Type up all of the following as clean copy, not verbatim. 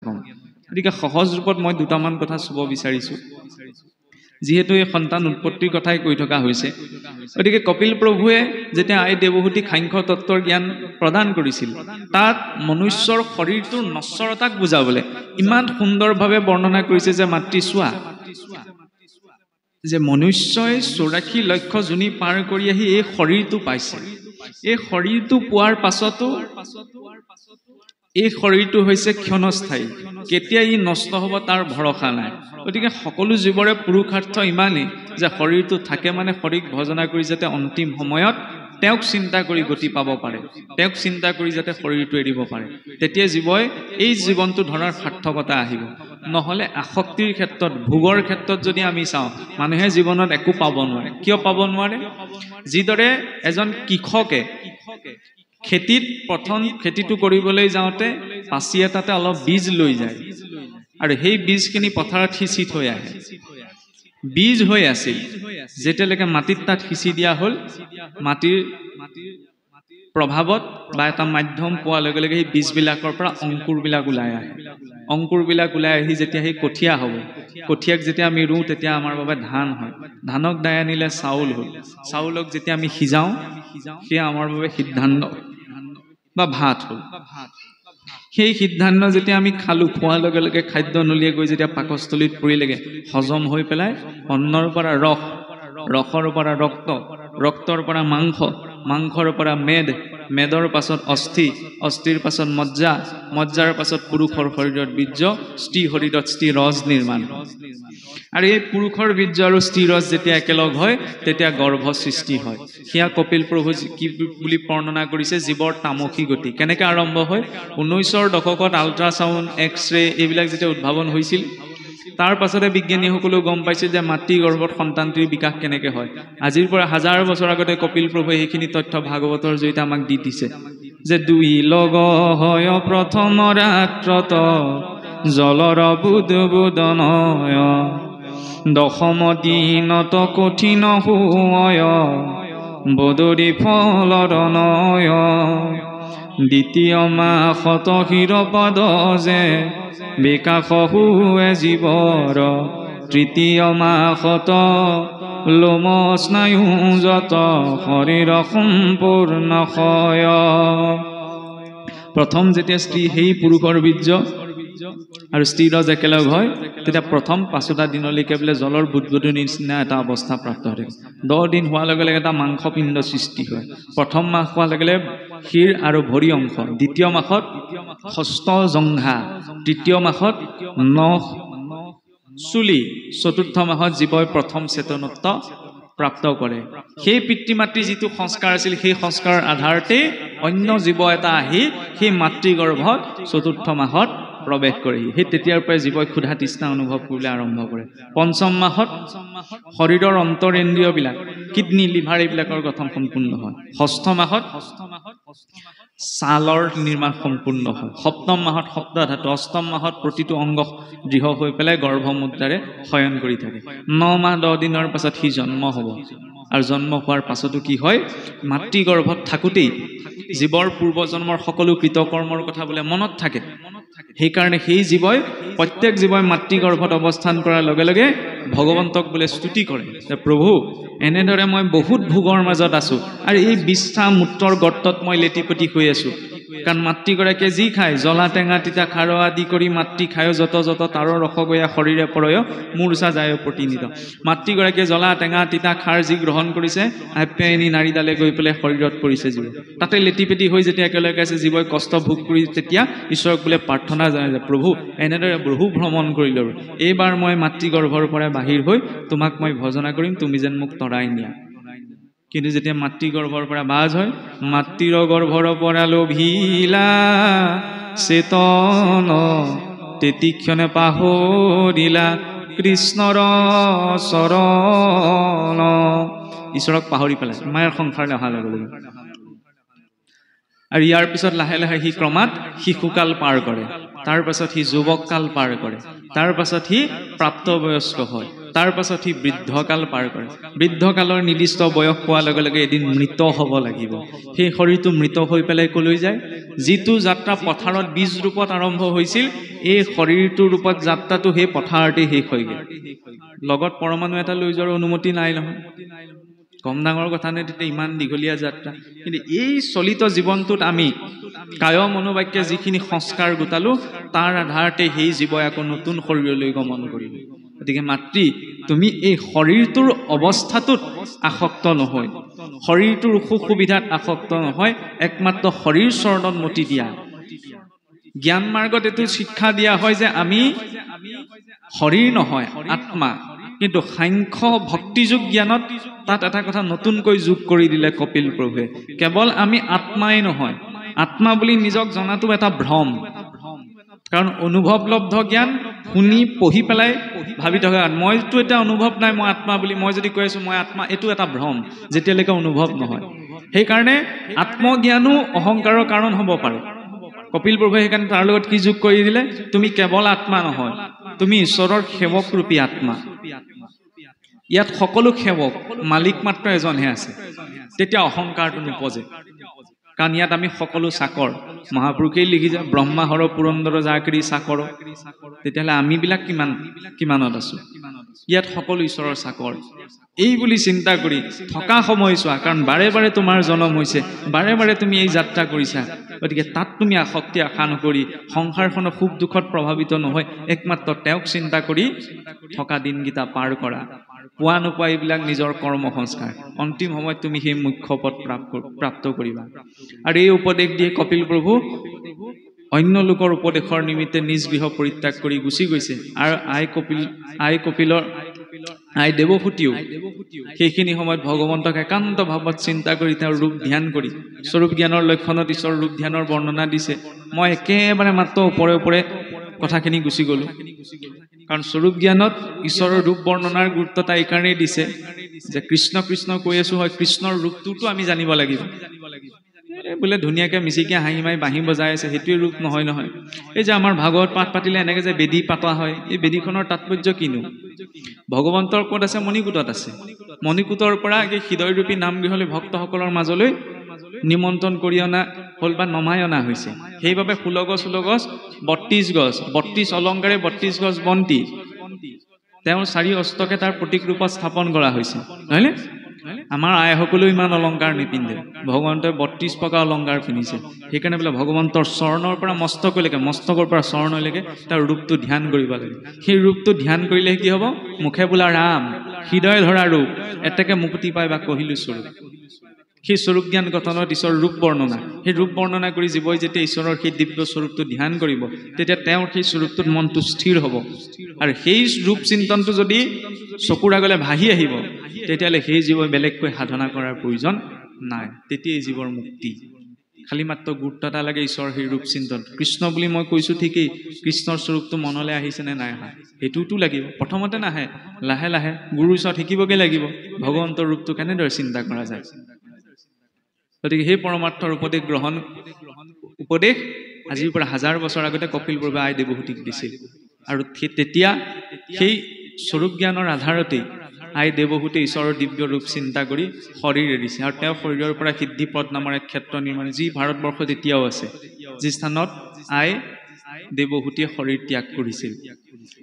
গতিকে সহজ ৰূপত মই দুটামান কথা চুব বিচাৰিছো যিহেতু এই সন্তান উৎপত্তিৰ কথাই কৈ থকা হৈছে গতিকে কপিল প্ৰভুৱে যেতিয়া আই দেৱহূতিক সাংখ্য তত্ত্বৰ জ্ঞান প্ৰদান কৰিছিল তাত মনুষ্যৰ শৰীৰটোৰ নশ্বৰতাক বুজাবলৈ ইমান সুন্দৰভাৱে বৰ্ণনা কৰিছে যে মাতৃ চোৱা যে মনুষ্যই 84 লক্ষ জুনি পাৰ কৰি আহি এই শৰীৰটো পাইছে এই শৰীৰটো পোৱাৰ পাছতো এই শৰীৰটো হৈছে ক্ষণস্থায়ী কেতিয়া ই নষ্ট হ'ব তাৰ ভৰসা নাই গতিকে সকলো জীৱৰে পুৰুষাৰ্থ ইমানেই যে শৰীৰটো থাকে মানে শৰীক ভজনা কৰি যাতে অন্তিম সময়ত তেওঁক চিন্তা কৰি গতি পাব পাৰে তেওঁক চিন্তা কৰি যাতে শৰীৰটো এৰিব পাৰে তেতিয়া জীৱই এই জীৱনটো ধৰাৰ সাৰ্থকতা আহিব নহলে আসক্তিৰ ক্ষেত্ৰত ভোগৰ ক্ষেত্ৰত যদি আমি চাওঁ মানুহে জীৱনত একো পাব নোৱাৰে কিয় পাব নোৱাৰে যিদৰে এজন কৃষকে খেতিত প্ৰথম খেতিটো কৰিবলৈ যাওঁতে পাছি এটাতে অলপ বীজ লৈ যায় আৰু সেই বীজখিনি পথাৰত সিঁচি থৈ আহে বীজ হৈ আছিল যেতিয়ালৈকে মাটিত তাত সিঁচি দিয়া হ'ল মাটিৰ প্ৰভাৱত বা এটা মাধ্যম পোৱাৰ লগে লগে সেই বীজবিলাকৰ পৰা অংকুৰবিলাক ওলাই আহে অংকুৰবিলাক ওলাই আহি যেতিয়া সেই কঠীয়া হ'ব কঠীয়াক যেতিয়া আমি ৰুওঁ তেতিয়া আমাৰ বাবে ধান হয় ধানক দাই আনিলে চাউল হ'ল চাউলক যেতিয়া আমি সিজাওঁ সেয়া আমাৰ বাবে সিদ্ধান্ত বা ভাত হ'ল সেই সিদ্ধান্ত যেতিয়া আমি খালো খোৱাৰ লগে লগে খাদ্য নলিয়ে গৈ যেতিয়া পাকস্থলীত পৰিলেগে হজম হৈ পেলাই অন্নৰ পৰা ৰস ৰসৰ পৰা ৰক্ত ৰক্তৰ পৰা মাংস মাংসৰ পৰা মেদৰ পাছত অস্থি অস্থিৰ পাছত মজ্জা মজ্জাৰ পাছত পুৰুষৰ শৰীৰত বীৰ্য স্ত্ৰী শৰীৰত স্ত্ৰী ৰজ নিৰ্মাণ আৰু এই পুৰুষৰ বীৰ্য আৰু স্ত্ৰী ৰজ যেতিয়া একেলগ হয় তেতিয়া গৰ্ভ সৃষ্টি হয় সেয়া কপিল প্ৰভু কি বুলি বৰ্ণনা কৰিছে জীৱৰ তামসী গতি কেনেকৈ আৰম্ভ হয় 19ৰ দশকত আল্ট্ৰাছাউণ্ড এক্স-ৰে এইবিলাক যেতিয়া উদ্ভাৱন হৈছিল তাৰ পাছতে বিজ্ঞানীসকলে গম পাইছে যে মাতৃ গৰ্ভত সন্তানটিৰ বিকাশ কেনেকৈ হয় আজিৰ পৰা হাজাৰ বছৰ আগতে কপিল প্ৰভুৱে এইখিনি তথ্য ভাগৱতৰ জৰিয়তে আমাক দি দিছে যে দুই লগ হয় প্ৰথম ৰাত্ৰত জলৰ বুদবুদনয় দশম দিনত কঠিন হয় বদৰি ফলৰণয় দ্বিতীয় মাসত শিৰপদ যে বিকাশ হুৱে জীৱৰ তৃতীয় মাসত লোম স্নায়ু যত শৰীৰ সম্পূৰ্ণ হয় প্ৰথম যেতিয়া স্ত্ৰী সেই পুৰুষৰ বীৰ্য আৰু স্ত্ৰী ৰজ একেলগ হয় তেতিয়া প্ৰথম 5টা দিনলৈকে বোলে জলৰ বুদবুদৰ নিচিনা এটা অৱস্থা প্ৰাপ্ত হয় 10 দিন হোৱাৰ লগে লগে এটা মাংসপিণ্ড সৃষ্টি হয় প্ৰথম মাহ হোৱাৰ লগে লগে শিৰ আৰু ভৰি অংশ দ্বিতীয় মাহত হস্ত জংঘা তৃতীয় মাহত নখ চুলি চতুৰ্থ মাহত জীৱই প্ৰথম চেতনত্ব প্ৰাপ্ত কৰে সেই পিতৃ মাতৃ যিটো সংস্কাৰ আছিল সেই সংস্কাৰৰ আধাৰতে অন্য জীৱ এটা আহি সেই মাতৃ গৰ্ভত চতুৰ্থ মাহত প্ৰৱেশ কৰে সেই তেতিয়াৰ পৰাই জীৱই ক্ষুধা তৃষ্ণা অনুভৱ কৰিবলৈ আৰম্ভ কৰে পঞ্চম মাহত শৰীৰৰ অন্তৰেন্দ্ৰিয়বিলাক কিডনি লিভাৰ এইবিলাকৰ গঠন সম্পূৰ্ণ হয় ষষ্ঠ মাহত ছালৰ নিৰ্মাণ সম্পূৰ্ণ হয় সপ্তম মাহত সপ্ত ধাতু অষ্টম মাহত প্ৰতিটো অংগ দৃঢ় হৈ পেলাই গৰ্ভমুদ্ৰাৰে শয়ন কৰি থাকে 9 মাহ 10 দিনৰ পাছত সি জন্ম হ'ব আৰু জন্ম হোৱাৰ পাছতো কি হয় মাতৃ গৰ্ভত থাকোতেই জীৱৰ পূৰ্বজন্মৰ সকলো কৃতকৰ্মৰ কথা বোলে মনত থাকে সেইকাৰণে সেই জীৱই প্ৰত্যেক জীৱই মাতৃ গৰ্ভত অৱস্থান কৰাৰ লগে লগে ভগৱন্তক বোলে স্তুতি কৰে যে প্ৰভু এনেদৰে মই বহুত ভোগৰ মাজত আছো আৰু এই বিষ্ঠা মূত্ৰৰ গৰ্তত মই লেটিপটি হৈ আছো কাৰণ মাতৃগৰাকীয়ে যি খায় জ্বলা টেঙা তিতা খাৰ আদি কৰি মাতৃ খায় যত যত তাৰৰ ৰসগয়া শৰীৰে পৰয় মূৰ্ছা যায় প্ৰতিনিধ মাতৃগৰাকীয়ে জ্বলা টেঙা তিতা খাৰ যি গ্ৰহণ কৰিছে আপ্যায়নী নাৰীডালে গৈ পেলাই শৰীৰত পৰিছে জীৱ তাতে লেটিপেটি হৈ যেতিয়া একেলগে আছে জীৱই কষ্ট ভোগ কৰি তেতিয়া ঈশ্বৰক বোলে প্ৰাৰ্থনা জনায় যে প্ৰভু এনেদৰে বহু ভ্ৰমণ কৰিলো এইবাৰ মই মাতৃ গৰ্ভৰ পৰা বাহিৰ হৈ তোমাক মই ভজনা কৰিম তুমি যেন মোক তৰাই নিয়া কিন্তু যেতিয়া মাতৃ গৰ্ভৰ পৰা বাজ হয় মাতৃৰ গৰ্ভৰ পৰা লোভিলা চেতন তেতিক্ষণে পাহৰিলা কৃষ্ণৰ চৰণ ঈশ্বৰক পাহৰি পেলাই মায়াৰ সংসাৰলৈ অহাৰ লগে লগে আৰু ইয়াৰ পিছত লাহে লাহে সি ক্ৰমাৎ শিশুকাল পাৰ কৰে তাৰ পাছত সি যুৱককাল পাৰ কৰে, তাৰ পাছত সি প্ৰাপ্তবয়স্ক হয়, তাৰ পাছত সি বৃদ্ধকাল পাৰ কৰে। বৃদ্ধকালৰ নিৰ্দিষ্ট বয়স পোৱাৰ লগে লগে এদিন মৃত হ'ব লাগিব। সেই শৰীৰটো মৃত হৈ পেলাই কলৈ যায়? যিটো যাত্ৰা পথাৰত বীজ ৰূপত আৰম্ভ হৈছিল, এই শৰীৰটোৰ ৰূপত যাত্ৰাটো সেই পথাৰতে শেষ হৈ গ'ল। লগত পৰমাণু এটা লৈ যোৱাৰ অনুমতি নাই নহয়। কম ডাঙৰ কথা নে? তেতিয়া ইমান দীঘলীয়া যাত্ৰা। কিন্তু এই চলিত জীৱনটোত আমি কায় মনোবাক্যে যিখিনি সংস্কাৰ গোটালো, তাৰ আধাৰতে সেই জীৱই আকৌ নতুন শৰীৰলৈ গমন কৰিব। গতিকে মাতৃ, তুমি এই শৰীৰটোৰ অৱস্থাটোত আসক্ত নহয়, শৰীৰটোৰ সুখ সুবিধাত আসক্ত নহয়, একমাত্ৰ শৰীৰ চৰণত মতি দিয়া। জ্ঞান মাৰ্গত এইটো শিক্ষা দিয়া হয় যে আমি শৰীৰ নহয়, আত্মা। কিন্তু সাংখ্য ভক্তিযোগ জ্ঞানত তাত এটা কথা নতুনকৈ যোগ কৰি দিলে কপিল প্ৰভুৱে। কেৱল আমি আত্মাই নহয়, আত্মা বুলি নিজক জনাটো এটা ভ্ৰম। কাৰণ অনুভৱলব্ধ জ্ঞান শুনি পঢ়ি পেলাই ভাবি থকা, মইতো এটা অনুভৱ নাই মই আত্মা বুলি, মই যদি কৈ আছো মই আত্মা, এইটো এটা ভ্ৰম যেতিয়ালৈকে অনুভৱ নহয়। সেইকাৰণে আত্মজ্ঞানো অহংকাৰৰ কাৰণ হ'ব পাৰে। কপিল প্ৰভুৱে সেইকাৰণে তাৰ লগত কি যোগ কৰি দিলে? তুমি কেৱল আত্মা নহয়, তুমি ঈশ্বৰৰ সেৱক ৰূপী আত্মা। ইয়াত সকলো সেৱক, মালিক মাত্ৰ এজনহে আছে। তেতিয়া অহংকাৰটো নোপজে। কাৰণ ইয়াত আমি সকলো চাকৰ। মহাপুৰুষেই লিখিছে ব্ৰহ্মা হৰ পুৰন্দৰ জাকৰি চাকৰ। তেতিয়াহ'লে আমিবিলাক কিমানত আছো? ইয়াত সকলো ঈশ্বৰৰ চাকৰ। এই বুলি চিন্তা কৰি থকা সময় চোৱা, কাৰণ বাৰে বাৰে তোমাৰ জন্ম হৈছে, বাৰে বাৰে তুমি এই যাত্ৰা কৰিছা। গতিকে তাত তুমি আসক্তি আশা নকৰি, সংসাৰখনৰ সুখ দুখত প্ৰভাৱিত নহয়, একমাত্ৰ তেওঁক চিন্তা কৰি থকা দিনকেইটা পাৰ কৰা। পোৱা নোপোৱা এইবিলাক নিজৰ কৰ্ম সংস্কাৰ। অন্তিম সময়ত তুমি সেই মুখ্য পদ প্ৰাপ্ত কৰিবা। আৰু এই উপদেশ দিয়ে কপিল প্ৰভু অন্য লোকৰ উপদেশৰ নিমিত্তে নিজ গৃহ পৰিত্যাগ কৰি গুচি গৈছে। আৰু আই দেৱহূতিও সেইখিনি সময়ত ভগৱন্তক একান্ত ভাৱত চিন্তা কৰি তেওঁৰ ৰূপ ধ্যান কৰি, স্বৰূপ জ্ঞানৰ লক্ষণত ঈশ্বৰৰ ৰূপ ধ্যানৰ বৰ্ণনা দিছে। মই একেবাৰে মাত্ৰ ওপৰে ওপৰে কথাখিনি গুচি গলো। কাৰণ স্বৰূপ জ্ঞানত ঈশ্বৰৰ ৰূপ বৰ্ণনাৰ গুৰুত্বতা এইকাৰণেই দিছে যে কৃষ্ণ কৃষ্ণ কৈ আছো, হয় কৃষ্ণৰ ৰূপটোতো আমি জানিব লাগিব। বোলে ধুনীয়াকে মিচিকে হাঁহি মাৰি বাঁহী বজাই আছে, সেইটোৱে ৰূপ নহয় নহয়। এই যে আমাৰ ভাগৱত পাঠ পাতিলে এনেকে যে বেদী পাতা হয়, এই বেদীখনৰ তাৎপৰ্য কিনো? ভগৱন্তৰ ক'ত আছে? মণিকূটত আছে। মণিকূটৰ পৰা এই হৃদয়ৰূপী নামগৃহলৈ ভক্তসকলৰ মাজলৈ নিমন্ত্ৰণ কৰি অনা হ'ল বা নমাই অনা হৈছে। সেইবাবে 16 গছ 32 গছ 32 অলংকাৰে 32 গছ বন্তি তেওঁৰ 4 অস্তকে তাৰ প্ৰতীক ৰূপত স্থাপন কৰা হৈছে, নহয়নে? আমাৰ আইসকলেও ইমান অলংকাৰ নিপিন্ধে, ভগৱন্তই 32 প্ৰকাৰ অলংকাৰ পিন্ধিছে। সেইকাৰণে বোলে ভগৱন্তৰ চৰণৰ পৰা মস্তকলৈকে, মস্তকৰ পৰা চৰণলৈকে তাৰ ৰূপটো ধ্যান কৰিব লাগে। সেই ৰূপটো ধ্যান কৰিলে কি হ'ব? মুখে বোলা ৰাম, হৃদয় ধৰা ৰূপ, এতেকে মুক্তি পাই বা কহিলো স্বৰূপ। সেই স্বৰূপ জ্ঞান গঠনত ঈশ্বৰৰ ৰূপ বৰ্ণনা, সেই ৰূপ বৰ্ণনা কৰি জীৱই যেতিয়া ঈশ্বৰৰ সেই দিব্য স্বৰূপটো ধ্যান কৰিব, তেতিয়া তেওঁৰ সেই স্বৰূপটোত মনটো স্থিৰ হ'ব। আৰু সেই ৰূপ চিন্তনটো যদি চকুৰ আগলৈ ভাহি আহিব, তেতিয়াহ'লে সেই জীৱই বেলেগকৈ সাধনা কৰাৰ প্ৰয়োজন নাই। তেতিয়াই জীৱৰ মুক্তি। খালি মাত্ৰ গুৰুত্ব এটা লাগে ঈশ্বৰৰ সেই ৰূপ চিন্তন। কৃষ্ণ বুলি মই কৈছো ঠিকেই, কৃষ্ণৰ স্বৰূপটো মনলৈ আহিছে নে নাই অহা সেইটোতো লাগিব। প্ৰথমতে নাহে, লাহে লাহে গুৰুৰ ওচৰত শিকিবগে লাগিব ভগৱন্তৰ ৰূপটো কেনেদৰে চিন্তা কৰা যায়। গতিকে সেই পৰমাৰ্থৰ উপদেশ আজিৰ পৰা 1000 বছৰ আগতে কপিল প্ৰভুৱে আই দেৱহূতিক দিছিল। আৰু তেতিয়া সেই স্বৰূপ জ্ঞানৰ আধাৰতেই আই দেৱহূতিয়ে ঈশ্বৰৰ দিব্য ৰূপ চিন্তা কৰি শৰীৰ এৰিছে। আৰু তেওঁ শৰীৰৰ পৰা সিদ্ধিপদ নামৰ এক ক্ষেত্ৰ নিৰ্মাণ, যি ভাৰতবৰ্ষত এতিয়াও আছে, যি স্থানত আই দেৱহূতিয়ে শৰীৰ ত্যাগ কৰিছিল।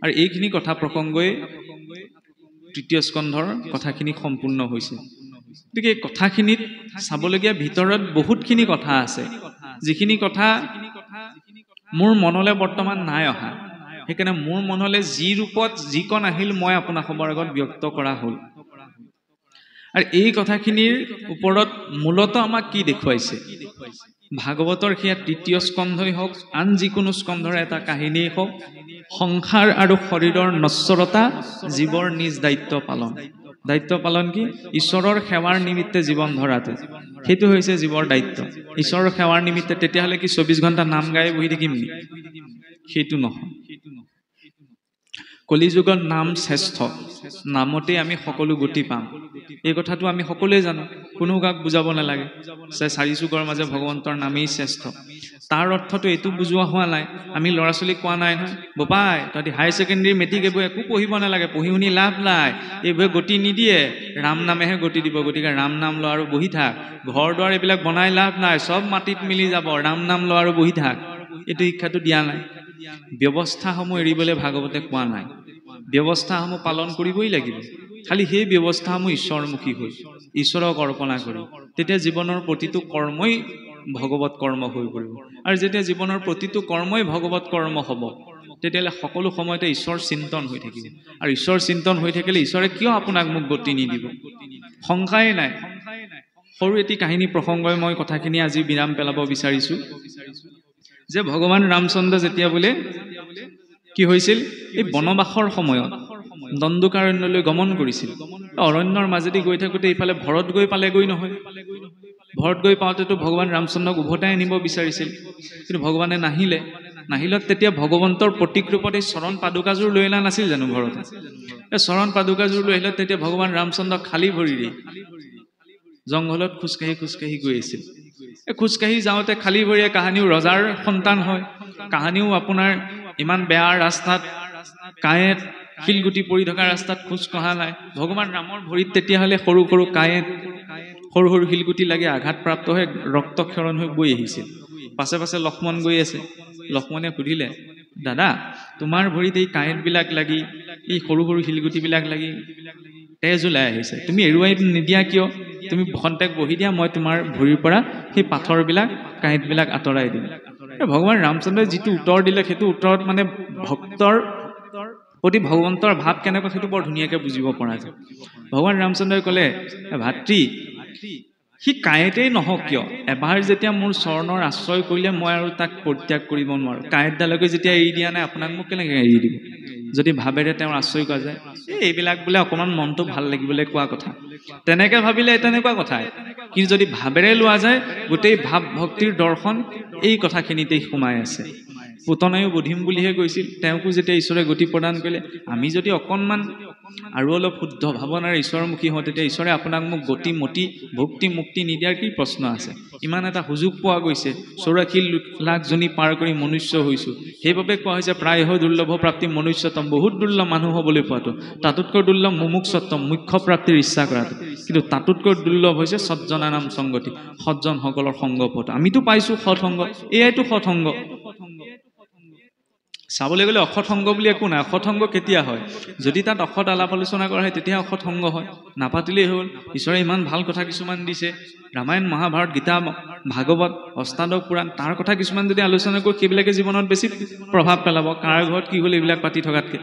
আৰু এইখিনি কথা প্ৰসংগই 3য় স্কন্ধৰ কথাখিনি সম্পূৰ্ণ হৈছে। গতিকে এই কথাখিনিত চাবলগীয়া ভিতৰত বহুতখিনি কথা আছে, যিখিনি কথা মোৰ মনলৈ বৰ্তমান নাই অহা। সেইকাৰণে মোৰ মনলৈ যি ৰূপত যিকণ আহিল মই আপোনাসৱৰ আগত ব্যক্ত কৰা হ'ল। আৰু এই কথাখিনিৰ ওপৰত মূলতঃ আমাক কি দেখুৱাইছে? ভাগৱতৰ সেয়া 3য় স্কন্ধই হওক, আন যিকোনো স্কন্ধৰ এটা কাহিনীয়েই হওক, সংসাৰ আৰু শৰীৰৰ নশ্বৰতা, জীৱৰ নিজ দায়িত্ব পালন। দায়িত্ব পালন কি? ঈশ্বৰৰ সেৱাৰ নিমিত্তে জীৱন ধৰাটো, সেইটো হৈছে জীৱৰ দায়িত্ব। ঈশ্বৰৰ সেৱাৰ নিমিত্তে তেতিয়াহ'লে কি 24 ঘণ্টা নাম গাই বহি থাকিম নি? সেইটো নহয়। কলিযুগত নাম শ্ৰেষ্ঠ, নামতে আমি সকলো গতি পাম, এই কথাটো আমি সকলোৱে জানো। কোনো কাক বুজাব নালাগে যে চাৰি চুকৰ মাজে ভগৱন্তৰ নামেই শ্ৰেষ্ঠ তাৰ অৰ্থটো এইটো বুজোৱা হোৱা নাই আমি ল'ৰা ছোৱালীক কোৱা নাই নহয় বোপাই তহঁতি হাই ছেকেণ্ডেৰী মেট্ৰিক এইবোৰ একো পঢ়িব নালাগে পঢ়ি শুনি লাভ নাই এইবোৰে গতি নিদিয়ে ৰাম নামেহে গতি দিব গতিকে ৰাম নাম ল আৰু বহি থাক ঘৰ দুৱাৰ এইবিলাক বনাই লাভ নাই চব মাটিত মিলি যাব ৰাম নাম ল আৰু বহি থাক এইটো শিক্ষাটো দিয়া নাই ব্যৱস্থাসমূহ এৰিবলৈ ভাগৱতে কোৱা নাই ব্যৱস্থাসমূহ পালন কৰিবই লাগিব খালি সেই ব্যৱস্থাসমূহ ঈশ্বৰমুখী হৈ ঈশ্বৰক অৰ্পণা কৰি তেতিয়া জীৱনৰ প্ৰতিটো কৰ্মই ভগৱত কৰ্ম হৈ পৰিব আৰু যেতিয়া জীৱনৰ প্ৰতিটো কৰ্মই ভগৱত কৰ্ম হ'ব তেতিয়াহ'লে সকলো সময়তে ঈশ্বৰ চিন্তন হৈ থাকিব আৰু ঈশ্বৰ চিন্তন হৈ থাকিলে ঈশ্বৰে কিয় আপোনাক মোক গতি নিদিব সংশয় নাই সৰু এটি কাহিনী প্ৰসংগই মই কথাখিনি আজি বিৰাম পেলাব বিচাৰিছো যে ভগৱান ৰামচন্দ্ৰ যেতিয়া বোলে কি হৈছিল এই বনবাসৰ সময়ত দণ্ডকাৰণ্যলৈ গমন কৰিছিল অৰণ্যৰ মাজেদি গৈ থাকোতে ইফালে ভৰত গৈ পালেগৈ নহয় ভৰত গৈ পাওঁতেতো ভগৱান ৰামচন্দ্ৰক উভতাই আনিব বিচাৰিছিল কিন্তু ভগৱানে নাহিলত তেতিয়া ভগৱন্তৰ প্ৰতীক ৰূপত এই চৰণ পাদুকাযোৰ লৈ অনা নাছিল জানো ভৰত এই চৰণ পাদুকাযোৰ লৈ আহিলে তেতিয়া ভগৱান ৰামচন্দ্ৰ খালী ভৰিৰে জংঘলত খোজকাঢ়ি গৈ আছিল খোজকাঢ়ি যাওঁতে খালী ভৰিৰে কাহানিও ৰজাৰ সন্তান হয় কাহানিও আপোনাৰ ইমান বেয়া ৰাস্তাত কাঁইট শিলগুটি পৰি থকা ৰাস্তাত খোজ কঢ়া নাই ভগৱান ৰামৰ ভৰিত তেতিয়াহ'লে সৰু সৰু কাঁইট সৰু সৰু শিলগুটি লাগি আঘাতপ্ৰাপ্ত হৈ ৰক্তক্ষৰণ হৈ বৈ আহিছিল পাছে পাছে লক্ষ্মণ গৈ আছে লক্ষ্মণে সুধিলে দাদা তোমাৰ ভৰিত এই কাঁইটবিলাক লাগি এই সৰু সৰু শিলগুটিবিলাক লাগি তেজ ওলাই আহিছে তুমি এৰুৱাই নিদিয়া কিয় তুমি খন্তেক বহি দিয়া মই তোমাৰ ভৰিৰ পৰা সেই পাথৰবিলাক কাঁইটবিলাক আঁতৰাই দিম ভগৱান ৰামচন্দ্ৰই যিটো উত্তৰ দিলে সেইটো উত্তৰত মানে ভক্তৰ প্ৰতি ভগৱন্তৰ ভাৱ কেনেকুৱা সেইটো বৰ ধুনীয়াকৈ বুজিব পৰা যায় ভগৱান ৰামচন্দ্ৰই ক'লে ভাতৃ সি কাঁইটেই নহওক কিয় এবাৰ যেতিয়া মোৰ চৰণৰ আশ্ৰয় কৰিলে মই আৰু তাক পৰিত্যাগ কৰিব নোৱাৰোঁ কাঁইটডালকে যেতিয়া এৰি দিয়া নাই আপোনাক মোক কেনেকৈ এৰি দিব যদি ভাবেৰে তেওঁৰ আশ্ৰয় কৰা যায় এইবিলাক বোলে অকণমান মনটো ভাল লাগিবলৈ কোৱা কথা তেনেকৈ ভাবিলে তেনেকুৱা কথাই কিন্তু যদি ভাবেৰে লোৱা যায় গোটেই ভাৱ ভক্তিৰ দৰ্শন এই কথাখিনিতেই সোমাই আছে পুতনায়ো বুধিম বুলিহে কৈছিল তেওঁকো যেতিয়া ঈশ্বৰে গতি প্ৰদান কৰিলে আমি যদি অকণমান আৰু অলপ শুদ্ধ ভাৱনাৰে ঈশ্বৰমুখী হওঁ তেতিয়া ঈশ্বৰে আপোনাক মোক গতি মতি ভক্তি মুক্তি নিদিয়াৰ কি প্ৰশ্ন আছে ইমান এটা সুযোগ পোৱা গৈছে 84 লাখ জনী পাৰ কৰি মনুষ্য হৈছোঁ সেইবাবে কোৱা হৈছে প্ৰায় দুৰ্লভ প্ৰাপ্তি মনুষ্যতম বহুত দুৰ্লভ মানুহ হ'বলৈ পোৱাটো তাতোতকৈ দুৰ্লভ মুমুক্ষুত্বম মুখ্য প্ৰাপ্তিৰ ইচ্ছা কৰাটো কিন্তু তাতোতকৈ দুৰ্লভ হৈছে সজ্জনা নাম সংগতি সজ্জনসকলৰ সংগ পোৱাটো আমিতো পাইছোঁ সৎসংগ এয়াইতো সৎসংগ চাবলৈ গ'লে অসৎ সংগ বুলি একো নাই অসৎ সংগ কেতিয়া হয় যদি তাত অসৎ আলাপ আলোচনা কৰা হয় তেতিয়া অসৎ সংগ হয় নাপাতিলেই হ'ল ঈশ্বৰে ইমান ভাল কথা কিছুমান দিছে ৰামায়ণ মহাভাৰত গীতা ভাগৱত অষ্টাদশ পুৰাণ তাৰ কথা কিছুমান যদি আলোচনা কৰোঁ সেইবিলাকে জীৱনত বেছি প্ৰভাৱ পেলাব কাৰ ঘৰত কি হ'ল এইবিলাক পাতি থকাতকৈ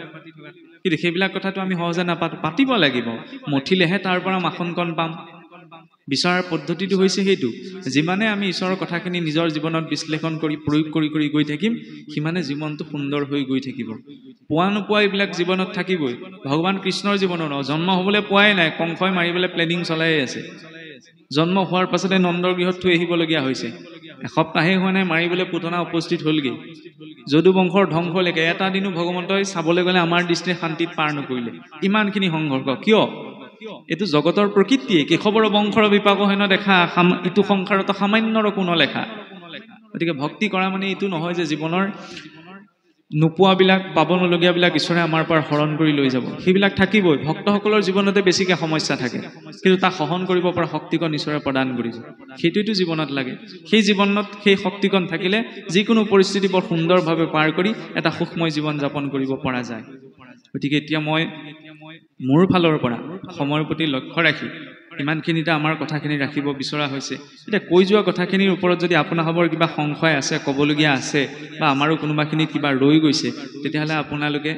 কিন্তু সেইবিলাক কথাটো আমি সহজে নাপাতো পাতিব লাগিব মঠিলেহে তাৰ পৰা মাখনকণ পাম বিচাৰৰ পদ্ধতিটো হৈছে সেইটো যিমানে আমি ঈশ্বৰৰ কথাখিনি নিজৰ জীৱনত বিশ্লেষণ কৰি প্ৰয়োগ কৰি গৈ থাকিম সিমানে জীৱনটো সুন্দৰ হৈ গৈ থাকিব পোৱা নোপোৱা এইবিলাক জীৱনত থাকিবই ভগৱান কৃষ্ণৰ জীৱনত জন্ম হ'বলৈ পোৱাই নাই কংসই মাৰিবলৈ প্লেনিং চলাই আছে জন্ম হোৱাৰ পাছতে নন্দৰ গৃহত থৈ আহিবলগীয়া হৈছে এসপ্তাহে হোৱা নাই মাৰিবলৈ পুতনা উপস্থিত হ'লগৈ যদু বংশৰ ধ্বংসলৈকে এটা দিনো ভগৱন্তই চাবলৈ গ'লে আমাৰ দৃষ্টিৰে শান্তিত পাৰ নকৰিলে ইমানখিনি সংঘৰ্ষ কিয় এইটো জগতৰ প্ৰকৃতিয়ে কেশৱৰ বংশৰ বিপাক হেন দেখা ইটো সংসাৰত সামান্যৰ কোনো লেখা গতিকে ভক্তি কৰা মানে এইটো নহয় যে জীৱনৰ নোপোৱাবিলাক পাব নলগীয়াবিলাক ঈশ্বৰে আমাৰ পৰা হৰণ কৰি লৈ যাব সেইবিলাক থাকিবই ভক্তসকলৰ জীৱনতে বেছিকৈ সমস্যা থাকে কিন্তু তাক সহন কৰিব পৰা শক্তিকণ ঈশ্বৰে প্ৰদান কৰিছে সেইটোৱেতো জীৱনত লাগে সেই জীৱনত সেই শক্তিকণ থাকিলে যিকোনো পৰিস্থিতি বৰ সুন্দৰভাৱে পাৰ কৰি এটা সুখময় জীৱন যাপন কৰিব পৰা যায় গতিকে এতিয়া মই মোৰ ফালৰ পৰা সময়ৰ প্ৰতি লক্ষ্য ৰাখি ইমানখিনিতে আমাৰ কথাখিনি ৰাখিব বিচৰা হৈছে এতিয়া কৈ যোৱা কথাখিনিৰ ওপৰত যদি আপোনালোকৰ কিবা সংশয় আছে ক'বলগীয়া আছে বা আমাৰো কোনোবাখিনিত কিবা ৰৈ গৈছে তেতিয়াহ'লে আপোনালোকে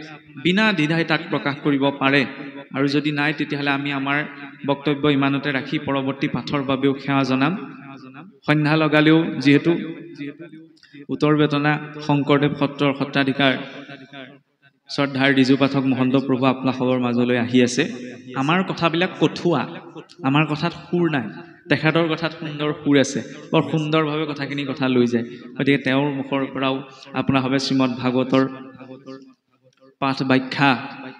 বিনা দ্বিধাই তাক প্ৰকাশ কৰিব পাৰে আৰু যদি নাই তেতিয়াহ'লে আমি আমাৰ বক্তব্য ইমানতে ৰাখি পৰৱৰ্তী পাঠৰ বাবেও সেৱা জনাম সন্ধ্যা লগালেও যিহেতু উত্তৰ বেতনা শংকৰদেৱ সত্ৰৰ সত্ৰাধিকাৰ শ্ৰদ্ধাৰ ৰিজু পাঠক মহন্ত প্ৰভু আপোনালোকৰ মাজলৈ আহি আছে আমাৰ কথাবিলাক কঠুৱা আমাৰ কথাত সুৰ নাই তেখেতৰ কথাত সুন্দৰ সুৰ আছে বৰ সুন্দৰভাৱে কথাখিনি কথা লৈ যায় গতিকে তেওঁৰ মুখৰ পৰাও আপোনালোকে শ্ৰীমদ ভাগৱতৰ পাঠ ব্যাখ্যা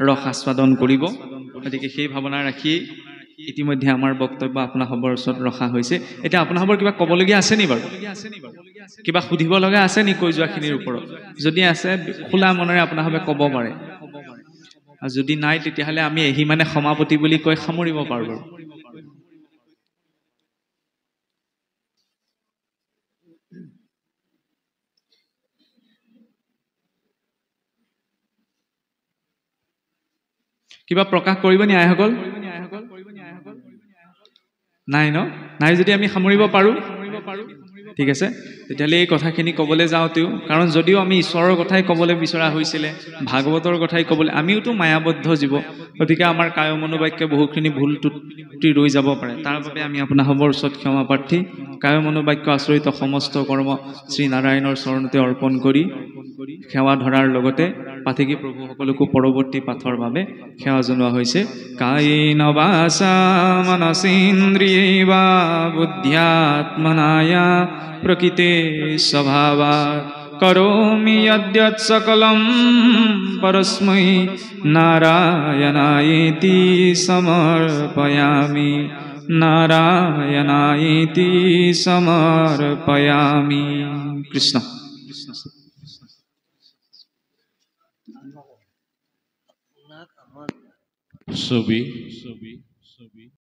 ৰস আস্বাদন কৰিব গতিকে সেই ভাৱনা ৰাখি ইতিমধ্যে আমাৰ বক্তব্য আপোনাৰ সবৰ ওচৰত ৰখা হৈছে এতিয়া আপোনাৰ সবৰ কিবা ক'বলগীয়া আছে নি বাৰু কিবা সুধিব লগা আছে নি কৈ যোৱাখিনিৰ ওপৰত যদি আছে খোলা মনেৰে আপোনাৰ সবে ক'ব পাৰে আৰু যদি নাই তেতিয়াহ'লে আমি এহি মানে সমাপতি বুলি কৈ সামৰিব পাৰোঁ বাৰু কিবা প্ৰকাশ কৰিব নি আইসকল নাই ন নাই যদি আমি সামৰিব পাৰোঁ ঠিক আছে তেতিয়াহ'লে এই কথাখিনি ক'বলৈ যাওঁতেও কাৰণ যদিও আমি ঈশ্বৰৰ কথাই ক'বলৈ বিচৰা হৈছিলে ভাগৱতৰ কথাই ক'বলৈ আমিওতো মায়াবদ্ধ জীৱ গতিকে আমাৰ কায় মনোবাক্য বহুখিনি ভুল ত্ৰুটি ৰৈ যাব পাৰে তাৰ বাবে আমি আপোনাৰ সবৰ ওচৰত ক্ষমা প্ৰাৰ্থী কায় মনোবাক্য আচৰিত সমস্ত কৰ্ম শ্ৰী নাৰায়ণৰ চৰণতে অৰ্পণ কৰি সেৱা ধৰাৰ লগতে পাঠেকি প্ৰভুসকলকো পৰৱৰ্তী পাঠৰ বাবে সেৱা জনোৱা হৈছে কায়েন বাচা মনসেন্দ্ৰিয়েবা বুদ্ধ্যাত্মনায়া प्रकृते स्वभावात् करोमि यद्यत् सकलं परस्मै नारायणायेति समर्पयामि नारायणायेति समर्पयामि कृष्ण ছবি